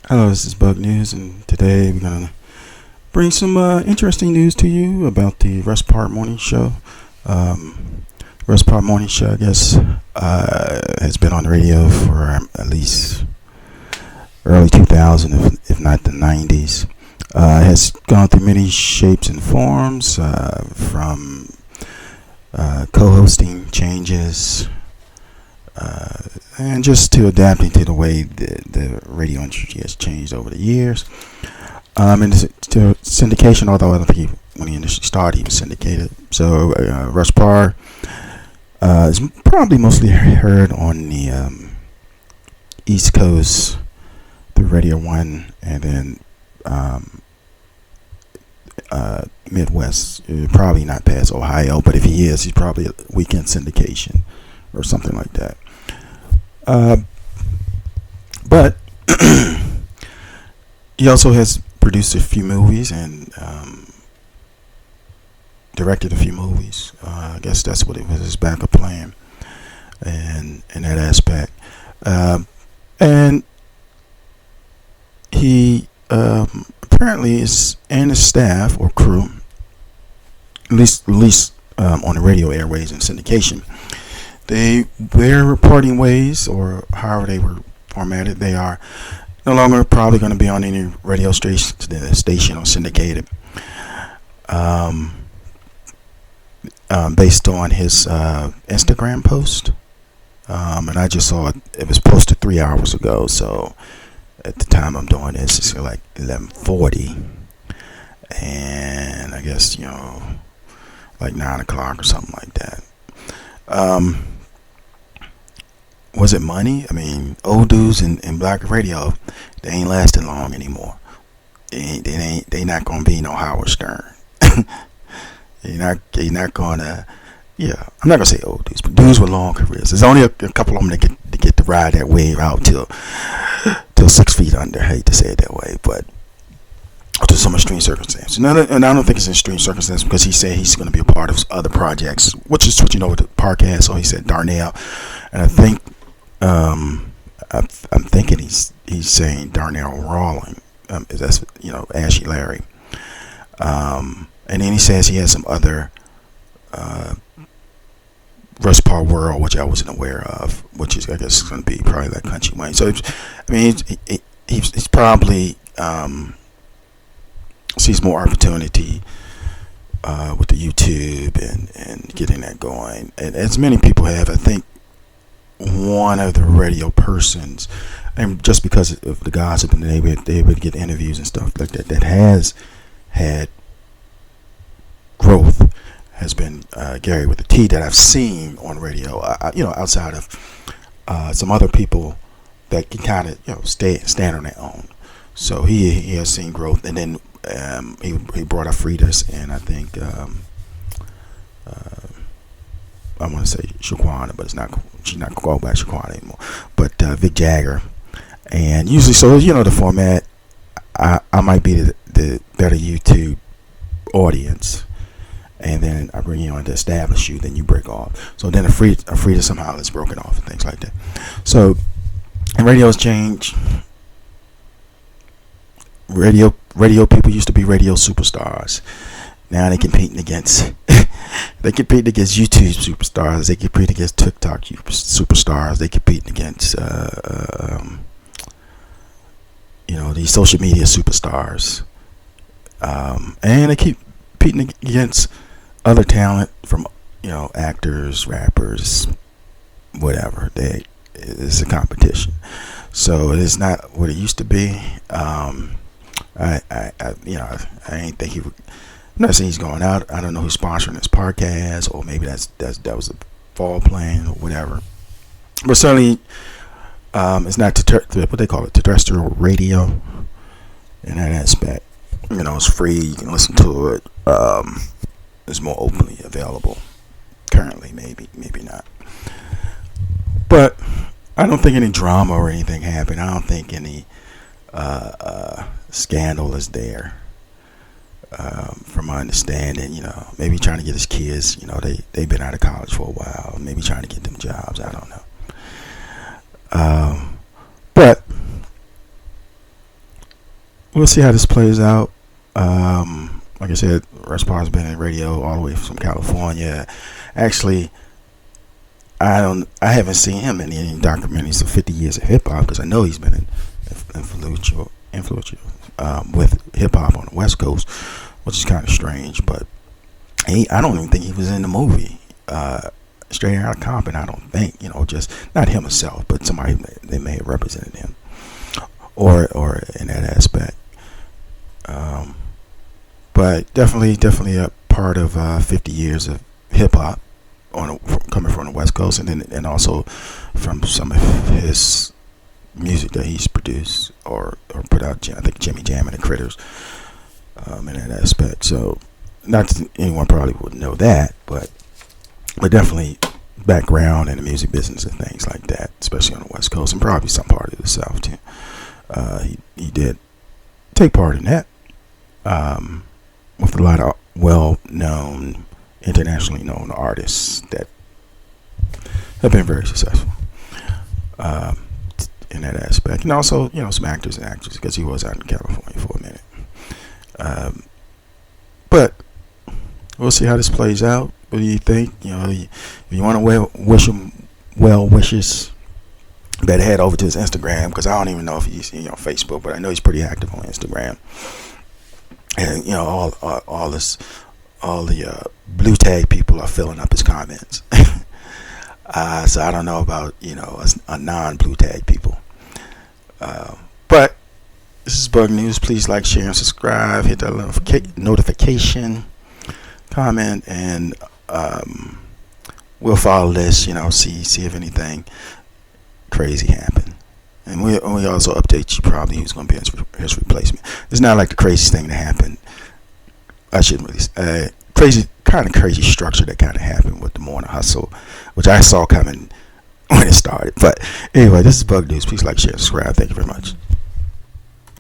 Hello, this is Bug News, and today we're gonna bring some interesting news to you about the Russ Parr Morning Show. Russ Parr Morning Show, I guess, has been on the radio for at least early 2000, if not the 90s. Has gone through many shapes and forms, from co-hosting changes, and just to adapting to the way the radio industry has changed over the years. And to syndication, although I don't think when the industry started, he was syndicated. So Russ Parr is probably mostly heard on the East Coast through Radio 1, and then Midwest, probably not past Ohio, but if he is, he's probably a weekend syndication or something like that. But he also has produced a few movies and directed a few movies. I guess that's what it was, his backup plan, and in that aspect. And he apparently is, and his staff or crew, at least on the radio airways and syndication, they're parting ways, or however they were formatted. They are no longer probably going to be on any radio station or syndicated. Based on his Instagram post, and I just saw it was posted 3 hours ago. So at the time I'm doing this, it's like 11:40, and I guess like 9 o'clock or something like that. Was it money? I mean, old dudes in black radio, they ain't lasting long anymore. They not gonna be no Howard Stern. You're not gonna. Yeah, I'm not gonna say old dudes, but dudes with long careers. There's only a couple of them that get to ride that wave out till 6 feet under. I hate to say it that way, but to some extreme circumstances. And I don't think it's an extreme circumstance, because he said he's going to be a part of other projects, which is switching over to podcast. So he said Darnell, and I think I'm thinking he's saying Darnell Rawling. That's Ashy Larry. And then he says he has some other Russ Parr World, which I wasn't aware of, which is, I guess, going to be probably like Country Wayne. So I mean, he's probably sees more opportunity with the YouTube and getting that going, and as many people have. I think one of the radio persons, and just because of the gossip and they would get interviews and stuff like that has had growth, has been Gary with the T, that I've seen on radio. Outside of some other people that can kind of stand on their own. So he has seen growth, and then he brought up Frida's, and I think I want to say Shaquana, but she's not called by Shaquana anymore. But Vic Jagger, and usually, so the format. I might be the better YouTube audience, and then I bring you on to establish you. Then you break off. So then a Frida somehow is broken off and things like that. So radio's changed. Radio people used to be radio superstars. Now they competing against YouTube superstars. They compete against TikTok superstars. They compete against these social media superstars, and they keep competing against other talent from actors, rappers, whatever. It's a competition. So it is not what it used to be. I ain't think he would. I'm not saying he's going out. I don't know who's sponsoring this podcast, or maybe that was a fall plan or whatever. But certainly, it's not what they call it, terrestrial radio. In that aspect, it's free. You can listen to it. It's more openly available currently. Maybe not. But I don't think any drama or anything happened. I don't think any scandal is there. From my understanding, maybe trying to get his kids, they've been out of college for a while, maybe trying to get them jobs. I don't know. But we'll see how this plays out. Like I said, Russ Parr's been in radio all the way from California. Actually, I haven't seen him in any documentaries of 50 years of hip hop, because I know he's been influential with hip hop on the West Coast, which is kind of strange. But I don't even think he was in the movie Straight Outta Compton. I don't think, just not him himself, but somebody that may have represented him, or in that aspect. But definitely a part of 50 years of hip hop coming from the West Coast, and also from some of his music that he's produced or put out. I think Jimmy Jam and the Critters, in that aspect. So, not that anyone probably would know that, but definitely background in the music business and things like that, especially on the West Coast, and probably some part of the South too. He did take part in that, with a lot of well-known, internationally known artists that have been very successful in that aspect, and also some actors and actresses, because he was out in California for a minute. But we'll see how this plays out. What do you think? If you want to wish him well wishes, better head over to his Instagram, because I don't even know if he's on Facebook, but I know he's pretty active on Instagram. And all the blue tag people are filling up his comments. So I don't know about a non-blue tag people. But this is Bug News. Please like, share, and subscribe. Hit that notification, comment, and we'll follow this. See if anything crazy happened. And we also update you probably who's going to be his replacement. It's not like the craziest thing that happened. I shouldn't really crazy structure that kind of happened with the morning hustle, which I saw coming when it started. But anyway, this is Bug News. Please like, share, subscribe. Thank you very much.